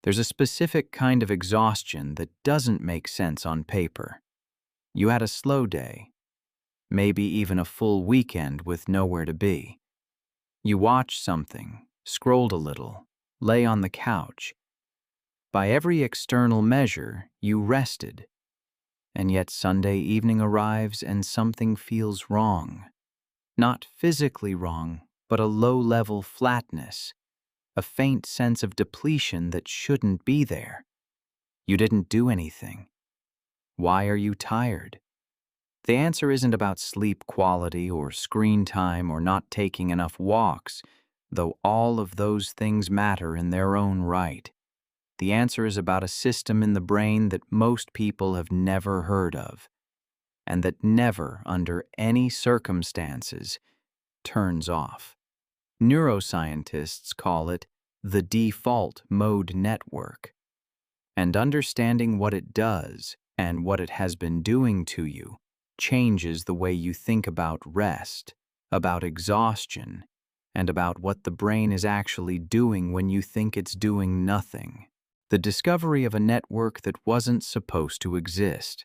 There's a specific kind of exhaustion that doesn't make sense on paper. You had a slow day, maybe even a full weekend with nowhere to be. You watched something, scrolled a little, lay on the couch. By every external measure, you rested. And yet Sunday evening arrives and something feels wrong. Not physically wrong, but a low-level flatness, a faint sense of depletion that shouldn't be there. You didn't do anything. Why are you tired? The answer isn't about sleep quality or screen time or not taking enough walks, though all of those things matter in their own right. The answer is about a system in the brain that most people have never heard of, and that never, under any circumstances, turns off. Neuroscientists call it the default mode network. And understanding what it does and what it has been doing to you changes the way you think about rest, about exhaustion, and about what the brain is actually doing when you think it's doing nothing. The discovery of a network that wasn't supposed to exist.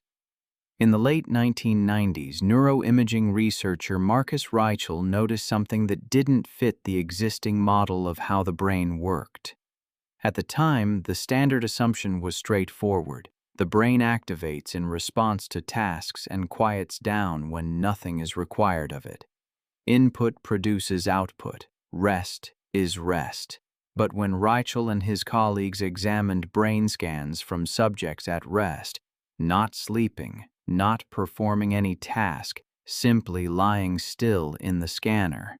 In the late 1990s, neuroimaging researcher Marcus Reichel noticed something that didn't fit the existing model of how the brain worked. At the time, the standard assumption was straightforward. The brain activates in response to tasks and quiets down when nothing is required of it. Input produces output. Rest is rest. But when Reichel and his colleagues examined brain scans from subjects at rest, not sleeping, not performing any task, simply lying still in the scanner,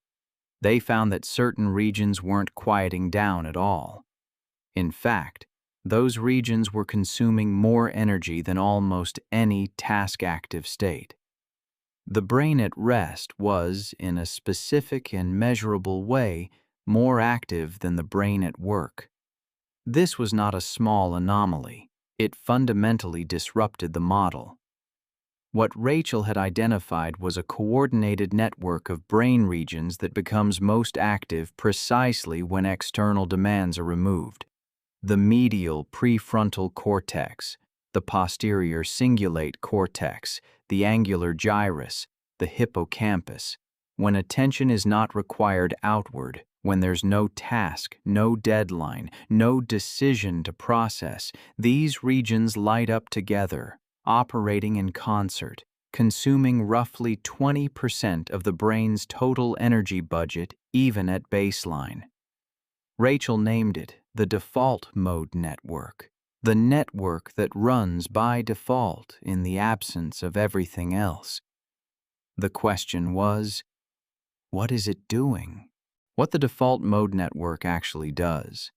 they found that certain regions weren't quieting down at all. In fact, those regions were consuming more energy than almost any task-active state. The brain at rest was, in a specific and measurable way, more active than the brain at work. This was not a small anomaly. It fundamentally disrupted the model. What Rachel had identified was a coordinated network of brain regions that becomes most active precisely when external demands are removed. The medial prefrontal cortex, the posterior cingulate cortex, the angular gyrus, the hippocampus. When attention is not required outward, when there's no task, no deadline, no decision to process, these regions light up together, operating in concert, consuming roughly 20% of the brain's total energy budget even at baseline. Rachel named it the default mode network, the network that runs by default in the absence of everything else. The question was, what is it doing? What the default mode network actually does.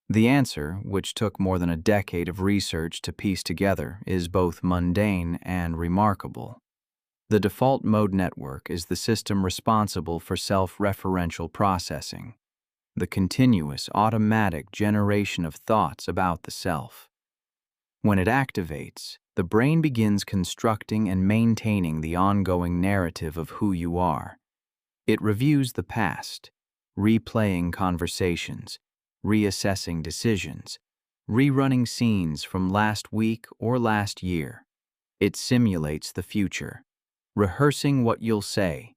The answer, which took more than a decade of research to piece together, is both mundane and remarkable. The default mode network is the system responsible for self-referential processing, the continuous, automatic generation of thoughts about the self. When it activates, the brain begins constructing and maintaining the ongoing narrative of who you are. It reviews the past, replaying conversations, reassessing decisions, rerunning scenes from last week or last year. It simulates the future, rehearsing what you'll say,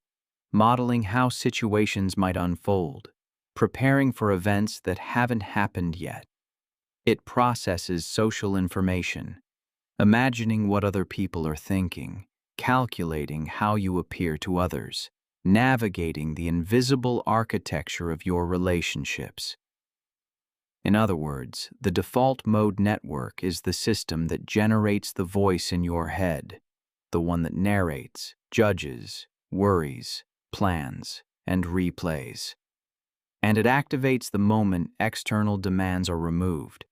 modeling how situations might unfold, preparing for events that haven't happened yet. It processes social information, imagining what other people are thinking, calculating how you appear to others, navigating the invisible architecture of your relationships. In other words, the default mode network is the system that generates the voice in your head, the one that narrates, judges, worries, plans, and replays. And it activates the moment external demands are removed.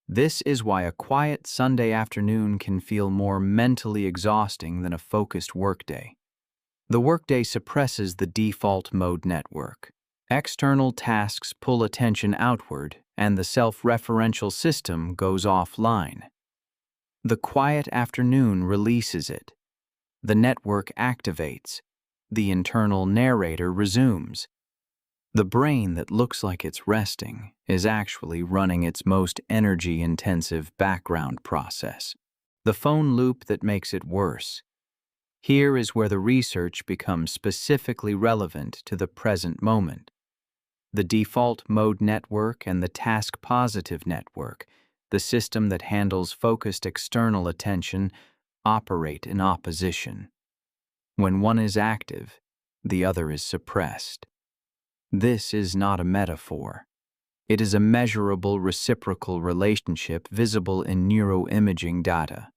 This is why a quiet Sunday afternoon can feel more mentally exhausting than a focused workday. The workday suppresses the default mode network. External tasks pull attention outward, and the self-referential system goes offline. The quiet afternoon releases it. The network activates. The internal narrator resumes. The brain that looks like it's resting is actually running its most energy-intensive background process, the phone loop that makes it worse. Here is where the research becomes specifically relevant to the present moment. The default mode network and the task-positive network, the system that handles focused external attention, operate in opposition. When one is active, the other is suppressed. This is not a metaphor. It is a measurable reciprocal relationship visible in neuroimaging data.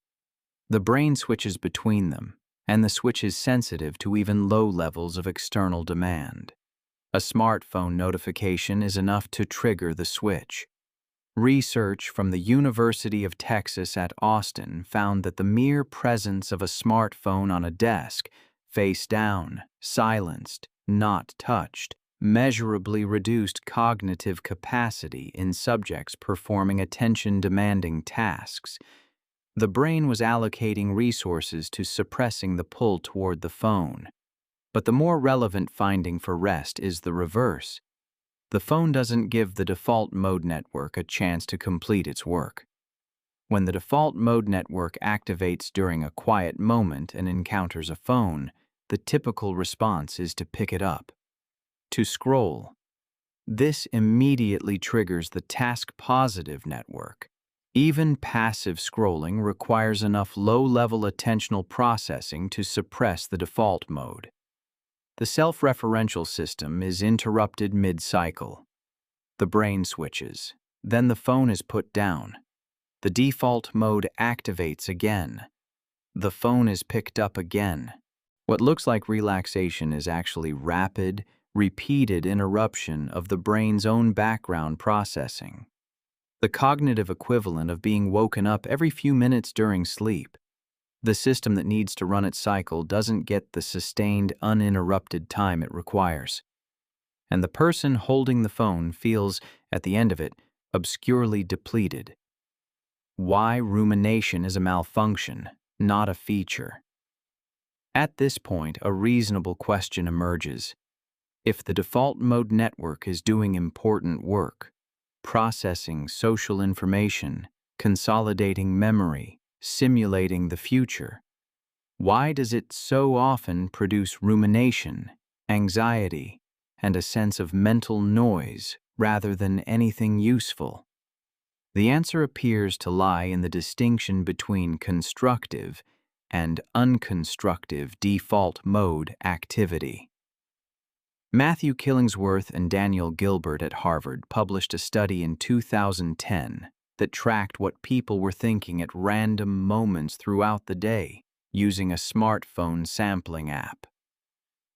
The brain switches between them, and the switch is sensitive to even low levels of external demand. A smartphone notification is enough to trigger the switch. Research from the University of Texas at Austin found that the mere presence of a smartphone on a desk, face down, silenced, not touched, measurably reduced cognitive capacity in subjects performing attention-demanding tasks. The brain was allocating resources to suppressing the pull toward the phone. But the more relevant finding for rest is the reverse. The phone doesn't give the default mode network a chance to complete its work. When the default mode network activates during a quiet moment and encounters a phone, the typical response is to pick it up, to scroll. This immediately triggers the task-positive network. Even passive scrolling requires enough low-level attentional processing to suppress the default mode. The self-referential system is interrupted mid-cycle. The brain switches. Then the phone is put down. The default mode activates again. The phone is picked up again. What looks like relaxation is actually rapid, repeated interruption of the brain's own background processing. The cognitive equivalent of being woken up every few minutes during sleep. The system that needs to run its cycle doesn't get the sustained, uninterrupted time it requires. And the person holding the phone feels, at the end of it, obscurely depleted. Why rumination is a malfunction, not a feature. At this point, a reasonable question emerges. If the default mode network is doing important work, processing social information, consolidating memory, simulating the future, why does it so often produce rumination, anxiety, and a sense of mental noise rather than anything useful? The answer appears to lie in the distinction between constructive and unconstructive default mode activity. Matthew Killingsworth and Daniel Gilbert at Harvard published a study in 2010 that tracked what people were thinking at random moments throughout the day using a smartphone sampling app.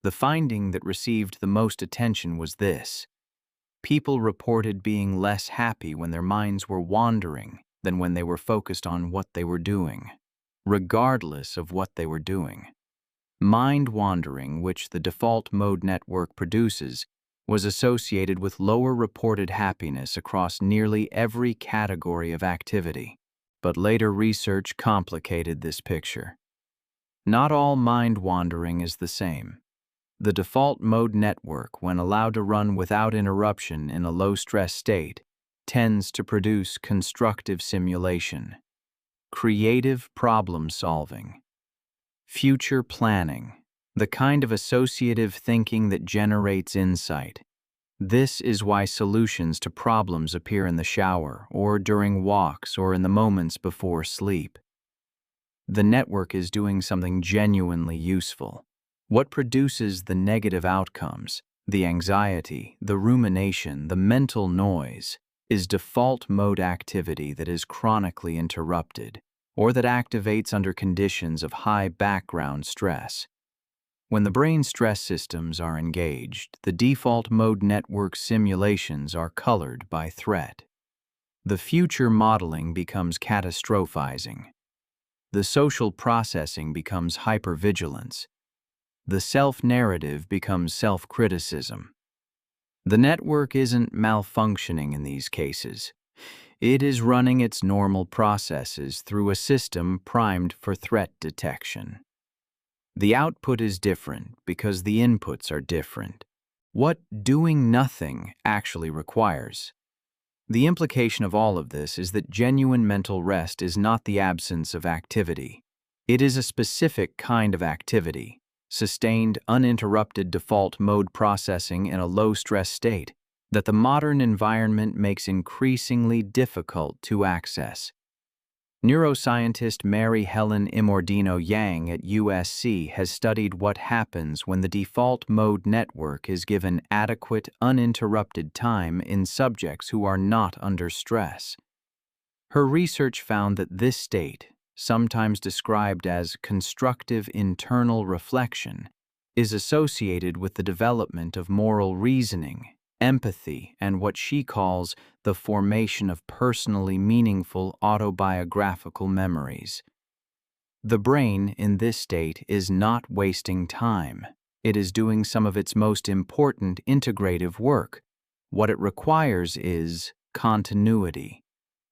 The finding that received the most attention was this: people reported being less happy when their minds were wandering than when they were focused on what they were doing, regardless of what they were doing. Mind wandering, which the default mode network produces, was associated with lower reported happiness across nearly every category of activity. But later research complicated this picture. Not all mind wandering is the same. The default mode network, when allowed to run without interruption in a low-stress state, tends to produce constructive simulation, creative problem-solving, future planning, the kind of associative thinking that generates insight. This is why solutions to problems appear in the shower, or during walks, or in the moments before sleep. The network is doing something genuinely useful. What produces the negative outcomes, the anxiety, the rumination, the mental noise, is default mode activity that is chronically interrupted, or that activates under conditions of high background stress. When the brain stress systems are engaged, the default mode network simulations are colored by threat. The future modeling becomes catastrophizing. The social processing becomes hypervigilance. The self-narrative becomes self-criticism. The network isn't malfunctioning in these cases. It is running its normal processes through a system primed for threat detection. The output is different because the inputs are different. What doing nothing actually requires. The implication of all of this is that genuine mental rest is not the absence of activity. It is a specific kind of activity, sustained, uninterrupted default mode processing in a low-stress state that the modern environment makes increasingly difficult to access. Neuroscientist Mary Helen Imordino-Yang at USC has studied what happens when the default mode network is given adequate, uninterrupted time in subjects who are not under stress. Her research found that this state, sometimes described as constructive internal reflection, is associated with the development of moral reasoning, empathy, and what she calls the formation of personally meaningful autobiographical memories. The brain in this state is not wasting time. It is doing some of its most important integrative work. What it requires is continuity.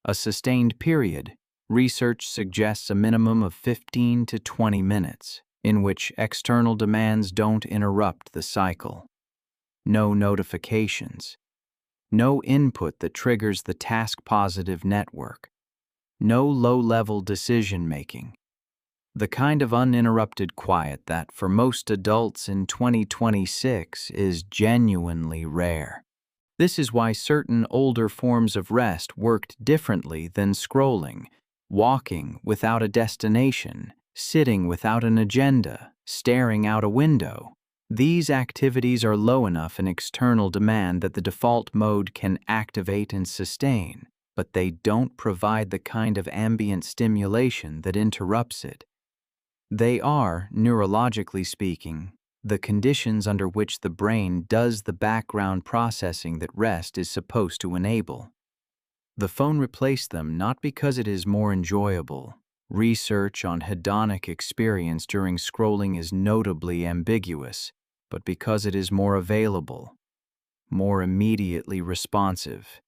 A sustained period. Research suggests a minimum of 15 to 20 minutes, in which external demands don't interrupt the cycle. No notifications. No input that triggers the task-positive network. No low-level decision-making. The kind of uninterrupted quiet that, for most adults in 2026, is genuinely rare. This is why certain older forms of rest worked differently than scrolling, walking without a destination, sitting without an agenda, staring out a window. These activities are low enough in external demand that the default mode can activate and sustain, but they don't provide the kind of ambient stimulation that interrupts it. They are, neurologically speaking, the conditions under which the brain does the background processing that rest is supposed to enable. The phone replaced them not because it is more enjoyable. Research on hedonic experience during scrolling is notably ambiguous, but because it is more available, more immediately responsive,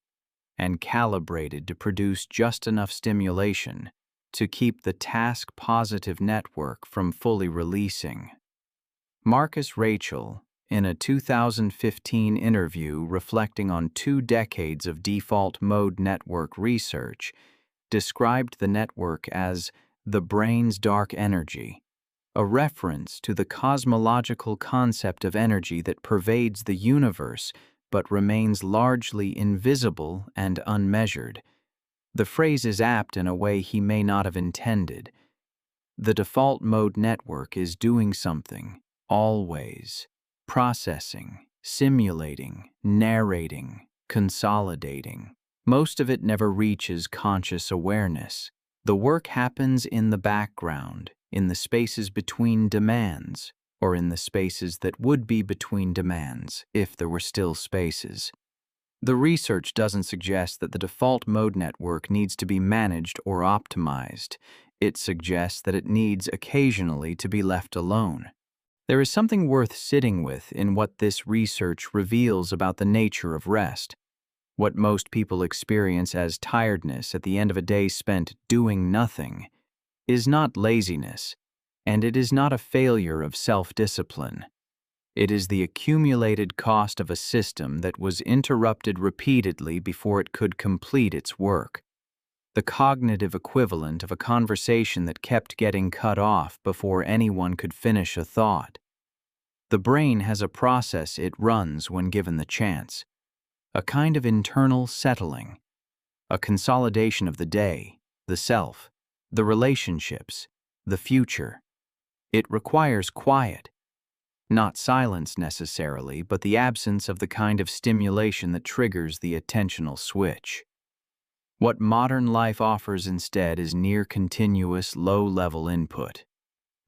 and calibrated to produce just enough stimulation to keep the task-positive network from fully releasing. Marcus Rachel, in a 2015 interview reflecting on 2 decades of default mode network research, described the network as the brain's dark energy, a reference to the cosmological concept of energy that pervades the universe but remains largely invisible and unmeasured. The phrase is apt in a way he may not have intended. The default mode network is doing something, always, processing, simulating, narrating, consolidating. Most of it never reaches conscious awareness. The work happens in the background, in the spaces between demands, or in the spaces that would be between demands if there were still spaces. The research doesn't suggest that the default mode network needs to be managed or optimized. It suggests that it needs occasionally to be left alone. There is something worth sitting with in what this research reveals about the nature of rest. What most people experience as tiredness at the end of a day spent doing nothing is not laziness, and it is not a failure of self-discipline. It is the accumulated cost of a system that was interrupted repeatedly before it could complete its work. The cognitive equivalent of a conversation that kept getting cut off before anyone could finish a thought. The brain has a process it runs when given the chance. A kind of internal settling, a consolidation of the day, the self, the relationships, the future. It requires quiet, not silence necessarily, but the absence of the kind of stimulation that triggers the attentional switch. What modern life offers instead is near continuous, low-level input,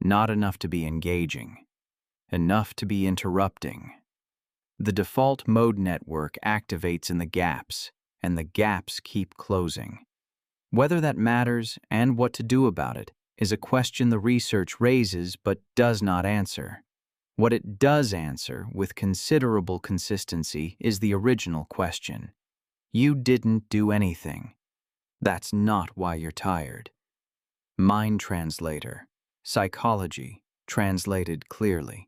not enough to be engaging, enough to be interrupting. The default mode network activates in the gaps, and the gaps keep closing. Whether that matters and what to do about it is a question the research raises but does not answer. What it does answer with considerable consistency is the original question. You didn't do anything. That's not why you're tired. MindTranslator, psychology, translated clearly.